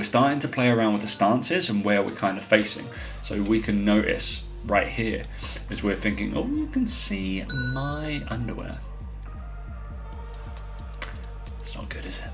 starting to play around with the stances and where we're kind of facing. So we can notice right here as we're thinking, oh, you can see my underwear. It's not good, is it?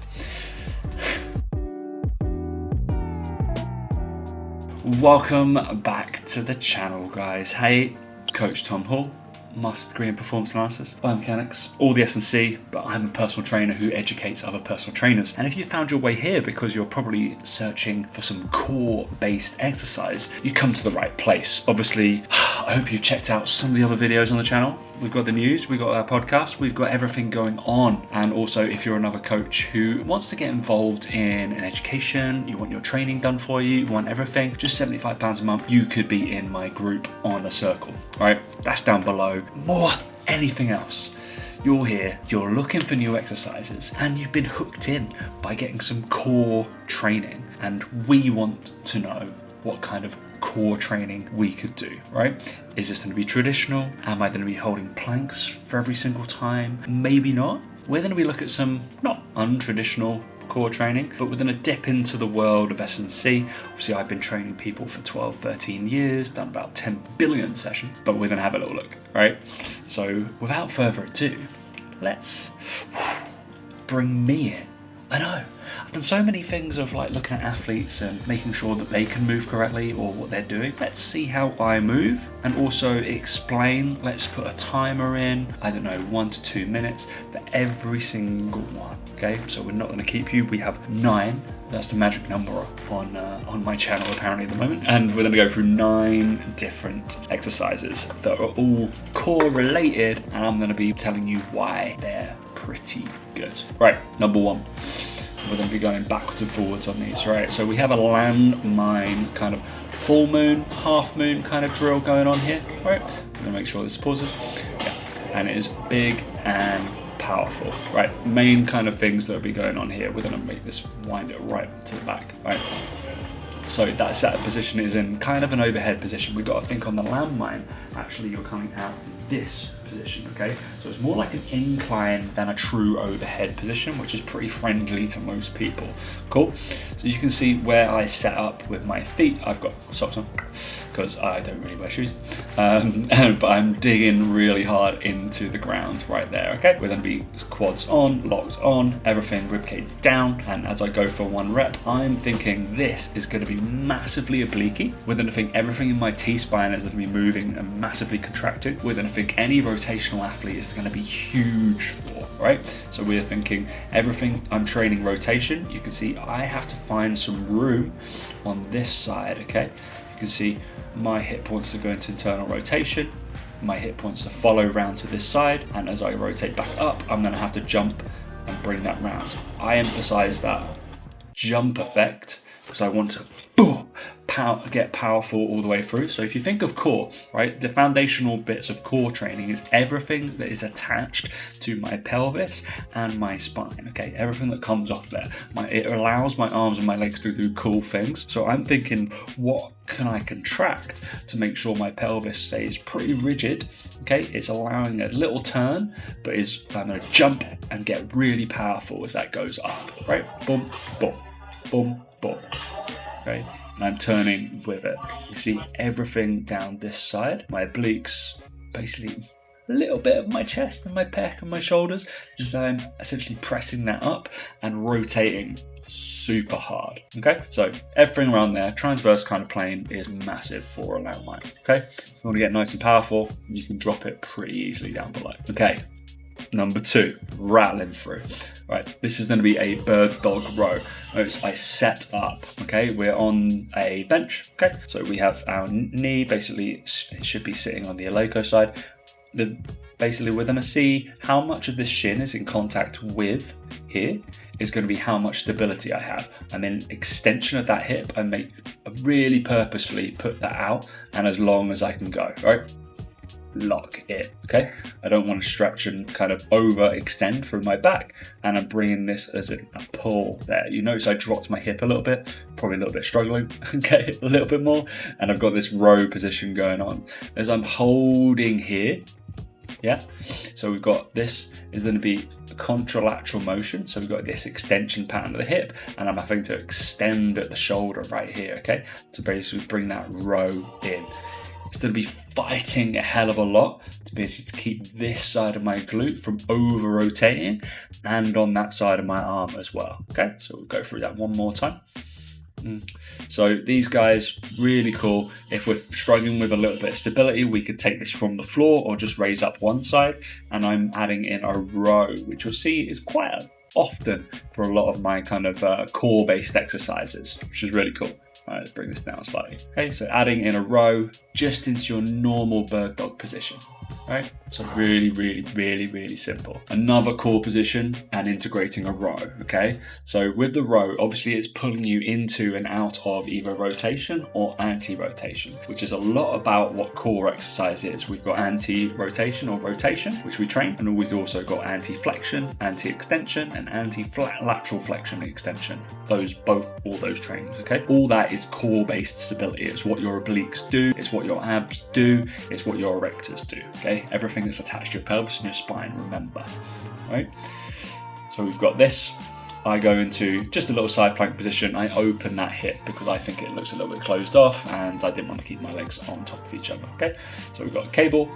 Welcome back to the channel, guys. Hey, Coach Tom Hall. Master's degree in Performance Analysis Biomechanics, all the S&C, but I'm a personal trainer who educates other personal trainers. And if you found your way here because you're probably searching for some core-based exercise, you come to the right place. Obviously, I hope you've checked out some of the other videos on the channel. We've got the news, we've got our podcast, we've got everything going on. And also, if you're another coach who wants to get involved in an education, you want your training done for you, you want everything, just £75 a month, you could be in my group on the circle. All right, that's down below. More anything else, you're here, you're looking for new exercises, and you've been hooked in by getting some core training, and we want to know what kind of core training we could do, right? Is this going to be traditional? Am I going to be holding planks for every single time? Maybe not. We're going to be looking at some not untraditional core training, but we're going to dip into the world of S&C. Obviously, I've been training people for 12, 13 years, done about 10 billion sessions, but we're going to have a little look, right? So without further ado, let's bring me in. I know, I've done so many things of like looking at athletes and making sure that they can move correctly or what they're doing. Let's see how I move and also explain. Let's put a timer in, I don't know, 1 to 2 minutes for every single one. Okay, so we're not going to keep you. We have 9. That's the magic number on my channel apparently at the moment. And we're going to go through 9 different exercises that are all core related. And I'm going to be telling you why they're pretty good. Right, number 1. We're going to be going backwards and forwards on these, right? So we have a landmine kind of full moon, half moon kind of drill going on here, right? I'm going to make sure this pauses. Yeah. And it is big and powerful, right? Main kind of things that will be going on here. We're going to make this wind it right to the back, right? So that setup position is in kind of an overhead position. We've got to think on the landmine, actually you're coming out this position, okay? So it's more like an incline than a true overhead position, which is pretty friendly to most people. Cool. So you can see where I set up with my feet. I've got socks on because I don't really wear shoes, but I'm digging really hard into the ground right there, okay? We're going to be quads on, locked on, everything ribcage down, and as I go for 1 rep, I'm thinking this is going to be massively oblique. We're going to think everything in my T-spine is going to be moving and massively contracting. We're going to think any rotational athlete is going to be huge for, right? So we're thinking everything, I'm training rotation. You can see I have to find some room on this side, okay? You can see my hip wants to go into internal rotation, my hip wants to follow round to this side, and as I rotate back up, I'm going to have to jump and bring that round. I emphasize that jump effect because I want to get powerful all the way through. So if you think of core, right, the foundational bits of core training is everything that is attached to my pelvis and my spine, okay? Everything that comes off there. It allows my arms and my legs to do cool things. So I'm thinking, what can I contract to make sure my pelvis stays pretty rigid, okay? It's allowing a little turn, but I'm going to jump and get really powerful as that goes up, right? Boom, boom, boom, boom, okay? And I'm turning with it. You see everything down this side. My obliques, basically a little bit of my chest and my pec and my shoulders, is that I'm essentially pressing that up and rotating super hard, okay? So everything around there, transverse kind of plane, is massive for a landmine, okay? If you want to get nice and powerful, you can drop it pretty easily down below. Okay, number 2, rattling through. Right, this is going to be a bird dog row. Notice I set up, okay? We're on a bench, okay? So we have our knee, basically it should be sitting on the iliaco side. Basically we're going to see how much of this shin is in contact with here is going to be how much stability I have. And then extension of that hip, I really purposefully put that out and as long as I can go, right? Lock it, okay? I don't want to stretch and kind of overextend through my back, and I'm bringing this as a pull there. You notice I dropped my hip a little bit, probably a little bit struggling, okay, a little bit more, and I've got this row position going on. As I'm holding here, yeah? So we've got this is going to be contralateral motion. So we've got this extension pattern of the hip, and I'm having to extend at the shoulder right here, okay? To basically bring that row in. Instead of be fighting a hell of a lot to basically keep this side of my glute from over rotating, and on that side of my arm as well, okay? So we'll go through that one more time. So these guys, really cool. If we're struggling with a little bit of stability, we could take this from the floor or just raise up one side, and I'm adding in a row, which you'll see is quite often for a lot of my kind of core based exercises, which is really cool. All right, let's bring this down slightly. Okay, so adding in a row just into your normal bird dog position. Right, so really simple. Another core position and integrating a row. Okay, so with the row, obviously it's pulling you into and out of either rotation or anti-rotation, which is a lot about what core exercise is. We've got anti-rotation or rotation, which we train, and we've also got anti-flexion, anti-extension, and anti-lateral flexion and extension. All those trainings. Okay, all that is core-based stability. It's what your obliques do. It's what your abs do. It's what your erectors do. Okay, everything that's attached to your pelvis and your spine, remember, right? So we've got this. I go into just a little side plank position. I open that hip because I think it looks a little bit closed off and I didn't want to keep my legs on top of each other, okay? So we've got a cable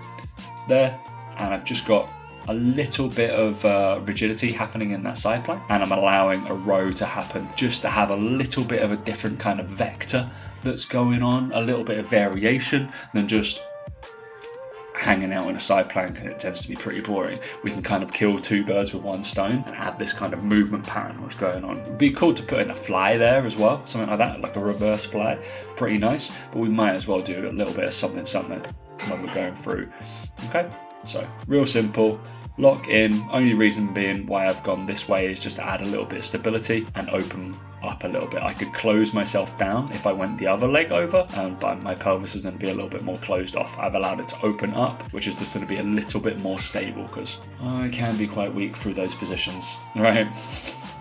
there, and I've just got a little bit of rigidity happening in that side plank, and I'm allowing a row to happen just to have a little bit of a different kind of vector that's going on, a little bit of variation than just hanging out in a side plank, and it tends to be pretty boring. We can kind of kill two birds with one stone and add this kind of movement pattern what's going on. It'd be cool to put in a fly there as well, something like that, like a reverse fly, pretty nice, but we might as well do a little bit of something when we're going through. Okay, so real simple, lock in. Only reason being why I've gone this way is just to add a little bit of stability and open up a little bit. I could close myself down if I went the other leg over, but my pelvis is going to be a little bit more closed off. I've allowed it to open up, which is just going to be a little bit more stable because I can be quite weak through those positions. Right,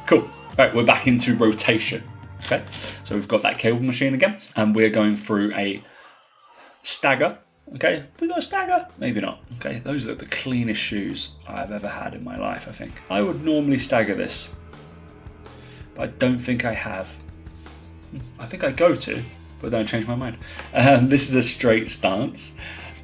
cool. Right, we're back into rotation. Okay, so we've got that cable machine again, and we're going through a stagger. Okay, we got a stagger? Maybe not. Okay, those are the cleanest shoes I've ever had in my life, I think. I would normally stagger this, but I don't think I have. I think I go to, but then I changed my mind. This is a straight stance,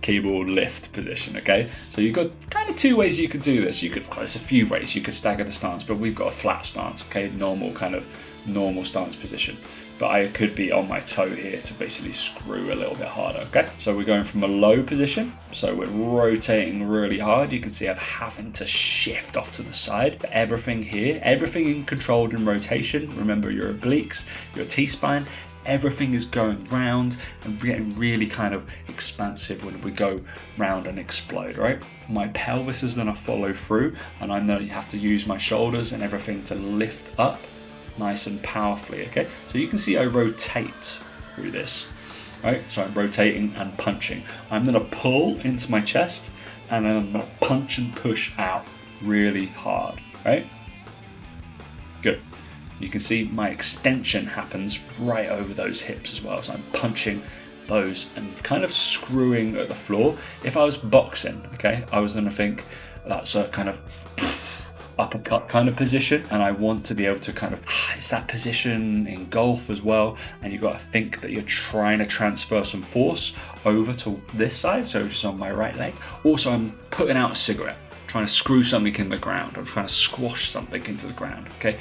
cable lift position, okay? So you've got kind of two ways you could do this. There's a few ways you could stagger the stance, but we've got a flat stance, okay? Normal stance position. But I could be on my toe here to basically screw a little bit harder, okay? So we're going from a low position, so we're rotating really hard. You can see I'm having to shift off to the side, but everything here, everything controlled in rotation. Remember your obliques, your T-spine, everything is going round and getting really kind of expansive when we go round and explode, right? My pelvis is gonna follow through, and I know you have to use my shoulders and everything to lift up nice and powerfully, okay? So you can see I rotate through this, right? So I'm rotating and punching. I'm gonna pull into my chest, and then I'm gonna punch and push out really hard, right? Good. You can see my extension happens right over those hips as well. So I'm punching those and kind of screwing at the floor. If I was boxing, okay, I was gonna think that's a kind of uppercut kind of position, and I want to be able to kind of, it's that position in golf as well, and you've got to think that you're trying to transfer some force over to this side, so just on my right leg. Also, I'm putting out a cigarette, trying to screw something in the ground. I'm trying to squash something into the ground, okay?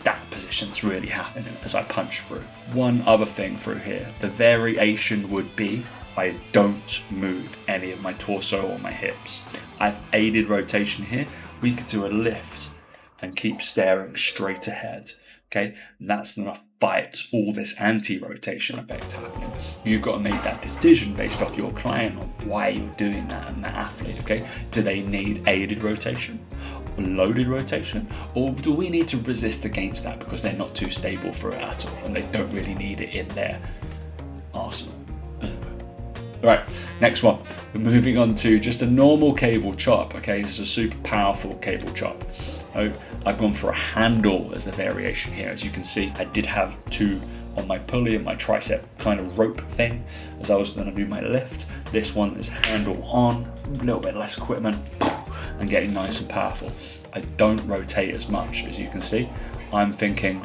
That position's really happening as I punch through. One other thing through here, the variation would be I don't move any of my torso or my hips. I've aided rotation here. We could do a lift and keep staring straight ahead, okay? And that's gonna fight all this anti-rotation effect happening. You've got to make that decision based off your client on why you're doing that and that athlete, okay? Do they need aided rotation, or loaded rotation, or do we need to resist against that because they're not too stable for it at all and they don't really need it in their arsenal? Right, next one. We're moving on to just a normal cable chop, okay? This is a super powerful cable chop. I've gone for a handle as a variation here. As you can see, I did have two on my pulley and my tricep kind of rope thing as I was going to do my lift. This one is handle on, a little bit less equipment, and getting nice and powerful. I don't rotate as much, as you can see. I'm thinking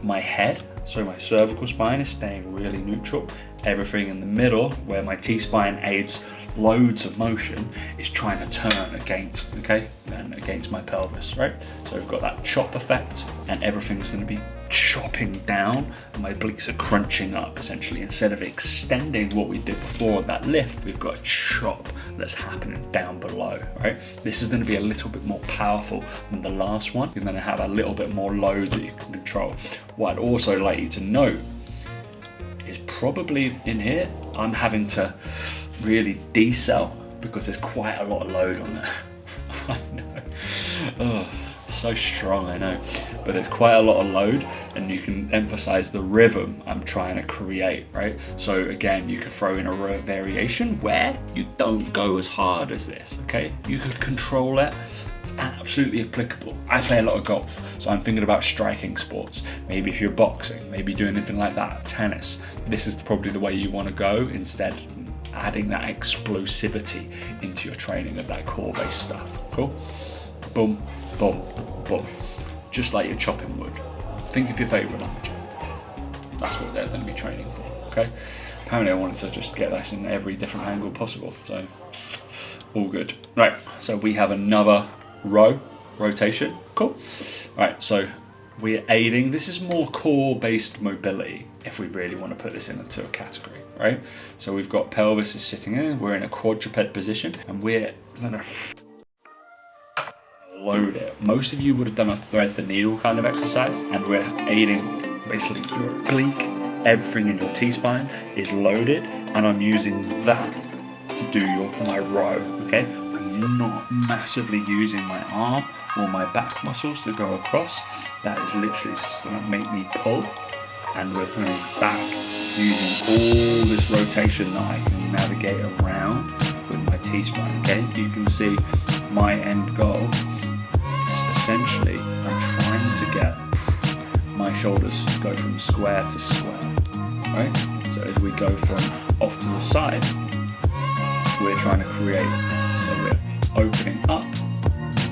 my head, so my cervical spine is staying really neutral. Everything in the middle, where my T-spine aids loads of motion, is trying to turn against, and against my pelvis, right? So we've got that chop effect, and everything's going to be chopping down, and my obliques are crunching up, essentially. Instead of extending what we did before that lift, we've got a chop that's happening down below, right? This is going to be a little bit more powerful than the last one. You're going to have a little bit more load that you can control. What I'd also like you to note is probably in here, I'm having to really decel because there's quite a lot of load on there. I know. Oh, it's so strong, I know. But there's quite a lot of load, and you can emphasize the rhythm I'm trying to create, right? So again, you could throw in a variation where you don't go as hard as this, okay? You could control it. It's absolutely applicable. I play a lot of golf, so I'm thinking about striking sports. Maybe if you're boxing, maybe doing anything like that, tennis. This is probably the way you want to go, instead adding that explosivity into your training of that core-based stuff. Cool? Boom, boom, boom. Just like you're chopping wood. Think of your favourite lumberjack. That's what they're going to be training for, okay? Apparently I wanted to just get this in every different angle possible, so all good. Right, so we have another rotation. Cool. Right, so we're aiding. This is more core-based mobility, if we really want to put this into a category, right? So we've got pelvis is sitting in, we're in a quadruped position, and we're going to load it. Most of you would have done a thread the needle kind of exercise, and we're aiding basically your oblique. Everything in your T-spine is loaded, and I'm using that to do my row, okay? I'm not massively using my arm or my back muscles to go across. That is literally just going to make me pull, and we're going to be back using all this rotation that I can navigate around with my T-spine, okay? You can see my end goal. Essentially, I'm trying to get my shoulders to go from square to square, right? So as we go from off to the side, we're trying to create, so we're opening up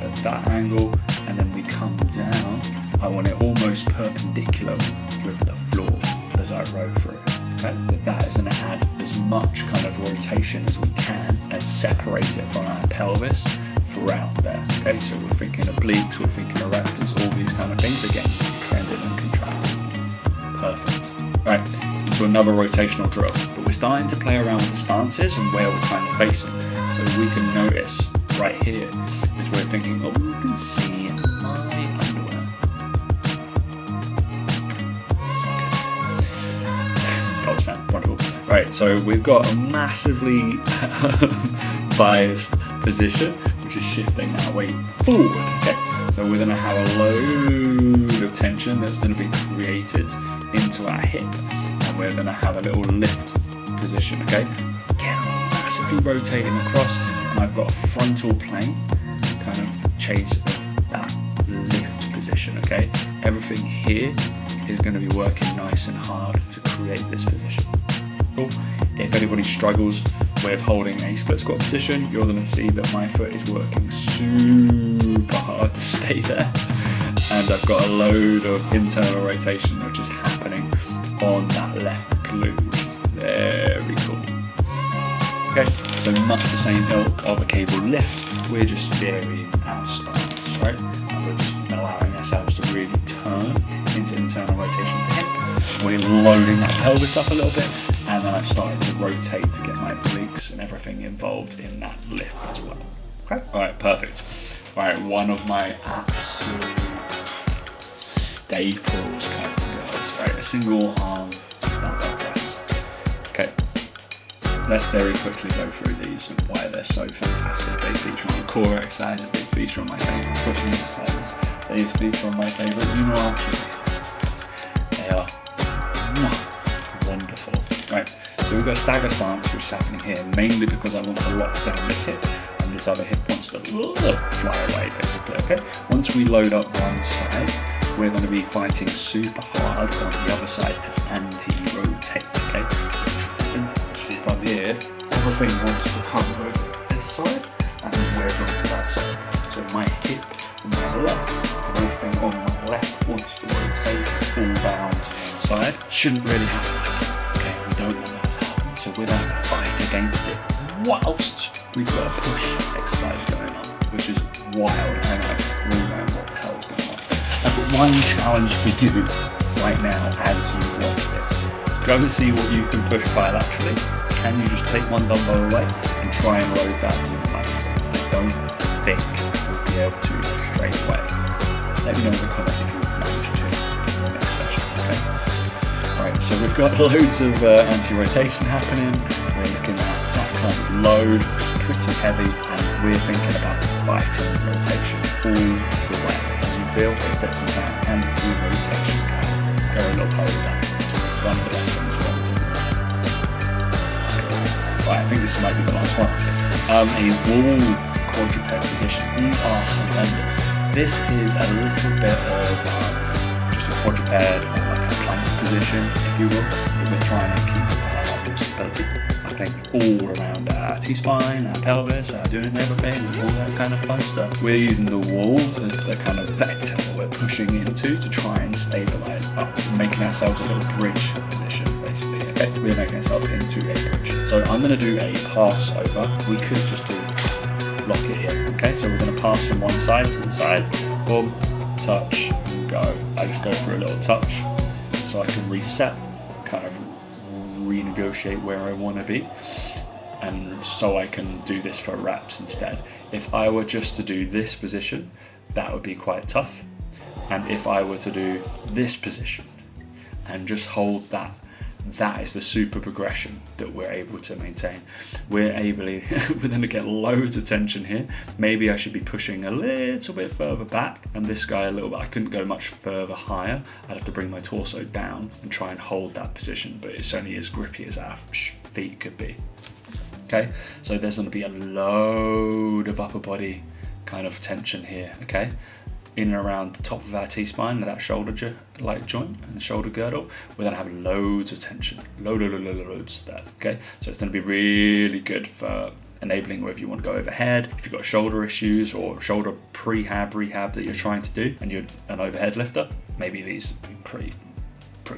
at that angle, and then we come down. I want it almost perpendicular with the floor as I row through. Okay? So that is going to add as much kind of rotation as we can and separate it from our pelvis throughout there. Okay, so we're thinking obliques, we're thinking erectors, all these kind of things, again, extended and contracted. Perfect. Right, into another rotational drill, but we're starting to play around with the stances and where we're kind of facing. So we can notice right here is we're thinking, oh, you can see my underwear. Colts fan, Frontal. Right, so we've got a massively biased position, which is shifting our weight forward, okay? So we're gonna have a load of tension that's gonna be created into our hip, and we're gonna have a little lift position, okay? Again, I'm massively rotating across, and I've got a frontal plane kind of chase that lift position, okay? Everything here is gonna be working nice and hard to create this position. Cool. If anybody struggles with holding a split squat position, you're going to see that my foot is working super hard to stay there, and I've got a load of internal rotation which is happening on that left glute, which is very cool. Okay, so much the same ilk of a cable lift, we're just varying our stance, right? And we're just allowing ourselves to really turn into internal rotation of the hip. We're loading that pelvis up a little bit, and then I've started to rotate to get my obliques and everything involved in that lift as well. Okay, alright, perfect. Alright, one of my absolute staples kind of girls, right? A single arm dumbbell press. Okay, let's very quickly go through these and why they're so fantastic. They feature on core exercises, they feature on my favourite pushing exercises, they feature on my favourite unilateral exercises. They are wonderful. Right, so we've got a stagger stance which is happening here, mainly because I want to lock down this hip and this other hip wants to fly away basically, okay? Once we load up one side, we're going to be fighting super hard on the other side to anti-rotate, okay? From here, everything wants to come over this side, and then we're going to that side. shouldn't really happen. Okay, we don't want that to happen. So we're going to fight against it whilst we've got a push exercise going on, which is wild. And I really know what the hell is going on. I've got one challenge for you right now as you watch this. Go and see what you can push bilaterally. Can you just take one dumbbell away and try and load that unilaterally? I don't think we'll be able to straight away. Let me know in the comment if you manage to in the next session, okay? Right, so we've got loads of anti-rotation happening. We're looking at that kind of load, pretty heavy, and we're thinking about fighting rotation all the way. As you feel, it puts us out anti-rotation. Go a little harder than that. Run the last one as well. Right, I think this might be the last one. A wall quadruped position. These are horrendous. This is a little bit of just a quadruped or like a plank position, if you will. We're trying to keep our stability. I think all around our T-spine, our pelvis, our doing it everything, and all that kind of fun stuff. We're using the wall as the kind of vector that we're pushing into to try and stabilize up, making ourselves a little bridge position, basically. Okay, we're making ourselves into a bridge. So I'm going to do a pass over. We could just do lock it in. Okay, so we're going to pass from one side to the side. Boom, touch, and go. I just go for a little touch so I can reset, kind of renegotiate where I want to be, and so I can do this for reps instead. If I were just to do this position, that would be quite tough, and if I were to do this position and just hold that, that is the super progression that we're able to maintain. We're going to get loads of tension here. Maybe I should be pushing a little bit further back, and this guy a little bit. I couldn't go much further higher. I'd have to bring my torso down and try and hold that position, but it's only as grippy as our feet could be. Okay, so there's going to be a load of upper body kind of tension here. Okay, in and around the top of our T-spine and that shoulder joint and the shoulder girdle, we're going to have loads of tension, loads there. Okay, so it's going to be really good for enabling whether you want to go overhead, if you've got shoulder issues or shoulder rehab that you're trying to do, and you're an overhead lifter. Maybe these are pretty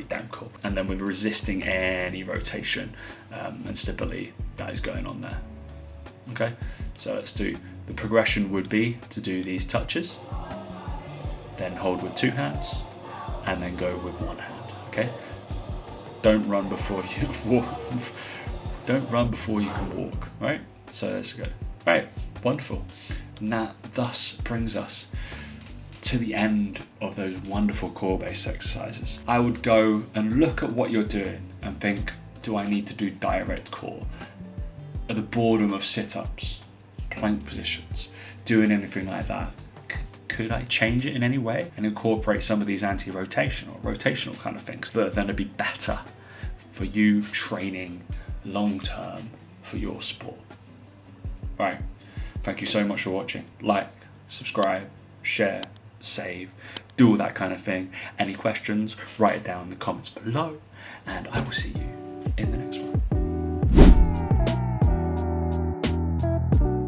damn cool. And then we're resisting any rotation and stability that is going on there. Okay, so let's do. The progression would be to do these touches, then hold with two hands, and then go with one hand. Okay, don't run before you walk. Don't run before you can walk. Right, so let's go. Right, wonderful. And that thus brings us to the end of those wonderful core-based exercises. I would go and look at what you're doing and think, do I need to do direct core? At the boredom of sit-ups, plank positions, doing anything like that? Could I change it in any way and incorporate some of these rotational kind of things that are going to be better for you training long-term for your sport? Right, thank you so much for watching. Like, subscribe, share, save, do all that kind of thing. Any questions, write it down in the comments below, and I will see you in the next one.